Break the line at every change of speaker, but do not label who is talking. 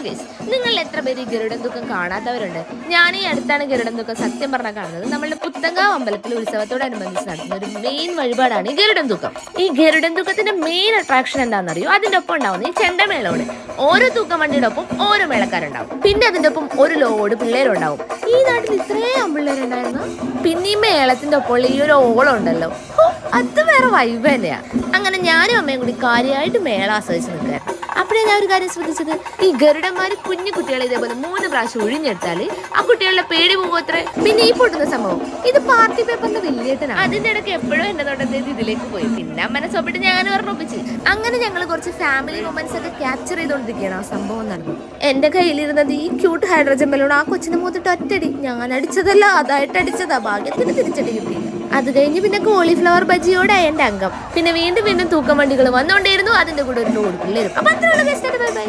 Guys, നിങ്ങൾ എത്ര പേര് ഈ ഗരുഡൻ തൂക്കം കാണാത്തവരുണ്ട്? ഞാൻ ഈ അടുത്താണ് ഗരുഡൻ തൂക്കം സത്യം പറഞ്ഞാൽ കാണുന്നത്. നമ്മളുടെ പുത്തങ്കാവ് അമ്പലത്തിൽ ഉത്സവത്തോടനുബന്ധിച്ച് നടത്തുന്ന ഒരു മെയിൻ വഴിപാടാണ് ഈ ഗരുഡൻ തൂക്കം. ഈ ഗരുഡൻ തൂക്കത്തിന്റെ മെയിൻ അട്രാക്ഷൻ എന്താണെന്നറിയോ? അതിന്റെ ഒപ്പം ഉണ്ടാവുന്ന ഈ ചെണ്ടമേളമാണ്. ഓരോ തൂക്കം വണ്ടിയുടെ ഒപ്പം ഓരോ മേളക്കാരുണ്ടാവും. പിന്നെ അതിന്റെ ഒപ്പം ഒരു ലോഡ് പിള്ളേരുണ്ടാവും. ഈ നാട്ടിൽ ഇത്രയും ആൺപിള്ളേരുണ്ടായിരുന്നു. പിന്നെ ഈ മേളത്തിന്റെ ഒപ്പം ഈ ഒരു ഓളം ഉണ്ടല്ലോ, അത് വേറെ വൈബ് തന്നെയാ. അങ്ങനെ ഞാനും അമ്മയും കൂടി കാര്യമായിട്ട് മേള ആസ്വദിച്ച് നിൽക്കുകയായിരുന്നു. അപ്പോഴേ ഞാൻ ഒരു കാര്യം ശ്രദ്ധിച്ചത്, ഈ ഗരുഡന്മാര് കുഞ്ഞു കുട്ടികളെ ഇതേപോലെ 3 പ്രാവശ്യം ഒഴിഞ്ഞെടുത്താല് ആ കുട്ടികളുടെ പേടി പോകുമത്രേ. പിന്നെ ഈ പൊട്ടുന്ന സംഭവം, ഇത് പാർട്ടി പേപ്പറിന്റെ വലിയേട്ടനാണ്. അതിന്റെ ഇടയ്ക്ക് എപ്പോഴും എന്റെ നോട്ടത്തേക്ക് ഇതിലേക്ക് പോയി. പിന്നെ അമ്മനെ സോപ്പിട്ട് ഞാൻ പറഞ്ഞൊപ്പിച്ച്. അങ്ങനെ ഞങ്ങൾ കുറച്ച് ഫാമിലി മൊമെന്റ്സ് ഒക്കെ ക്യാപ്ചർ ചെയ്തുകൊണ്ടിരിക്കുകയാണ് ആ സംഭവം നടന്നത്. എന്റെ കയ്യിലിരുന്നത് ഈ ക്യൂട്ട് ഹൈഡ്രജൻ ബലൂൺ. ആ കൊച്ചിനെ മൂത്തിട്ട് ഒറ്റടി. ഞാൻ അടിച്ചതല്ല, അതായിട്ട് അടിച്ചതാ. ഭാഗ്യത്തിന് തിരിച്ചടി കിട്ടിയില്ല. അത് കഴിഞ്ഞ് പിന്നെ കോളിഫ്ലവർ ബജിയോടെ എന്റെ അംഗം. പിന്നെ വീണ്ടും തൂക്കം വണ്ടികൾ വന്നുകൊണ്ടേയിരുന്നു. അതിന്റെ കൂടെ ഒരു ലോഡ് പിള്ളേരും. അപ്പൊ അത്രയുള്ള ഗസ്റ്റ്. Bye bye.